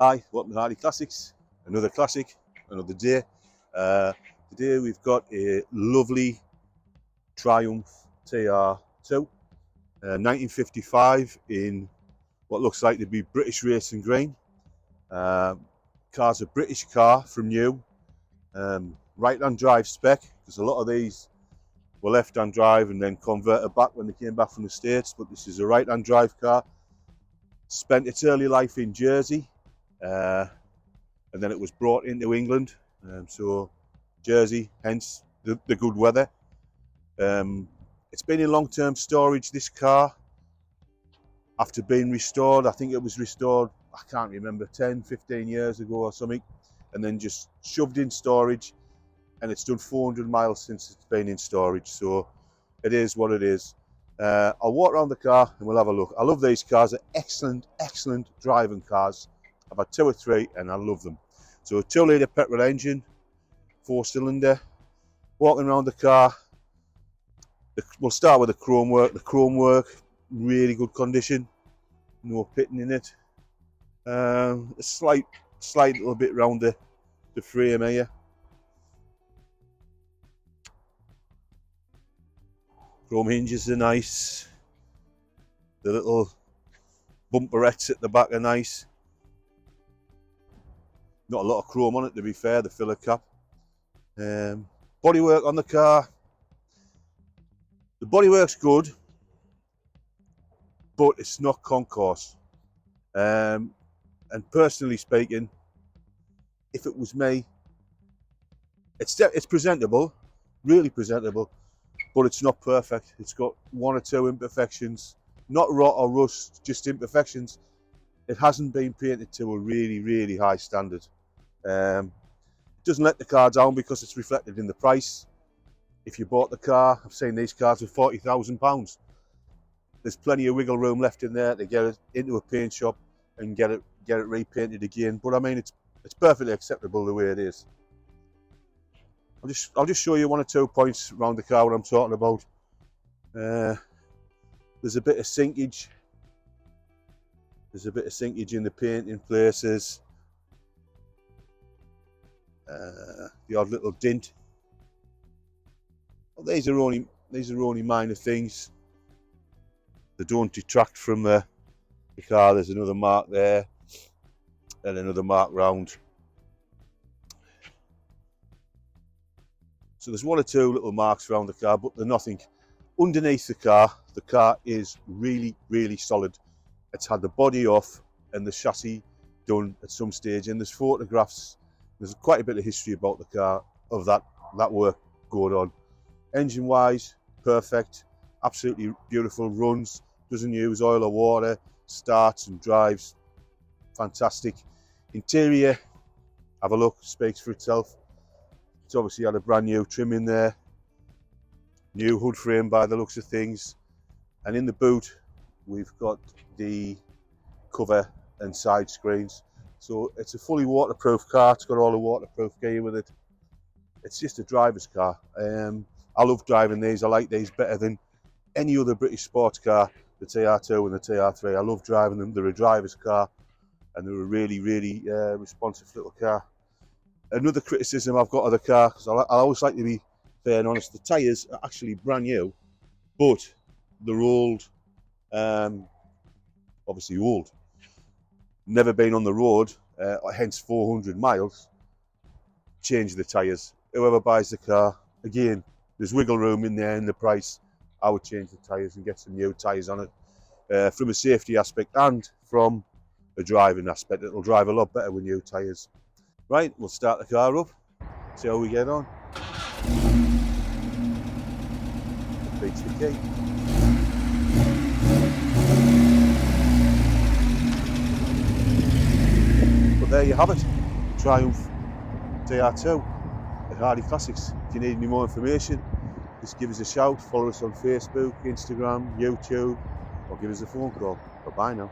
Hi, welcome to Hardy Classics. Another classic, another day. Today we've got a lovely Triumph TR2, 1955 in what looks like to be British racing green. Car's a British car from new, right-hand drive spec, because a lot of these were left-hand drive and then converted back when they came back from the States, but this is a right-hand drive car. Spent its early life in Jersey. And then it was brought into England, so Jersey, hence the good weather. It's been in long-term storage, this car, after being restored. I think it was restored, I can't remember, 10, 15 years ago or something, and then just shoved in storage, and it's done 400 miles since it's been in storage, so it is what it is. I'll walk around the car and we'll have a look. I love these cars. They're excellent driving cars. I've had 2 or 3 and I love them. So a 2-litre petrol engine, 4-cylinder. Walking around the car, we'll start with the chrome work. The chrome work, really good condition, no pitting in it. A slight little bit round the frame here. Chrome hinges are nice. The little bumperettes at the back are nice. Not a lot of chrome on it, to be fair, the filler cap. Bodywork on the car. The bodywork's good, but it's not concourse. And personally speaking, if it was me, it's presentable, really presentable, but it's not perfect. It's got 1 or 2 imperfections, not rot or rust, just imperfections. It hasn't been painted to a really high standard. It doesn't let the car down because it's reflected in the price. If you bought the car, I've seen these cars with £40,000. There's plenty of wiggle room left in there to get it into a paint shop and get it repainted again. But I mean, it's perfectly acceptable the way it is. I'll just show you 1 or 2 points around the car what I'm talking about. There's a bit of sinkage. There's a bit of sinkage in the paint in places. The odd little dint. Well, these are only minor things. They don't detract from the car. There's another mark there, and another mark round. So there's 1 or 2 little marks around the car, but they're nothing. Underneath the car is really solid. It's had the body off and the chassis done at some stage, and there's photographs. There's quite a bit of history about the car, of that work going on. Engine wise, perfect, absolutely beautiful, runs, doesn't use oil or water, starts and drives, fantastic. Interior, have a look, speaks for itself. It's obviously had a brand new trim in there, new hood frame by the looks of things, and in the boot we've got the cover and side screens. So it's a fully waterproof car. It's got all the waterproof gear with it. It's just a driver's car. I love driving these. I like these better than any other British sports car, the TR2 and the TR3. I love driving them. They're a driver's car and they're a really responsive little car. Another criticism I've got of the car, because I always like to be fair and honest, the tyres are actually brand new, but they're old, obviously old. Never been on the road, hence 400 miles, change the tyres. Whoever buys the car, again, there's wiggle room in there in the price. I would change the tyres and get some new tyres on it. From a safety aspect and from a driving aspect, it'll drive a lot better with new tyres. Right, we'll start the car up, see how we get on. Beats the key. There you have it, Triumph TR2 at Hardy Classics. If you need any more information, just give us a shout, follow us on Facebook, Instagram, YouTube, or give us a phone call. Bye-bye now.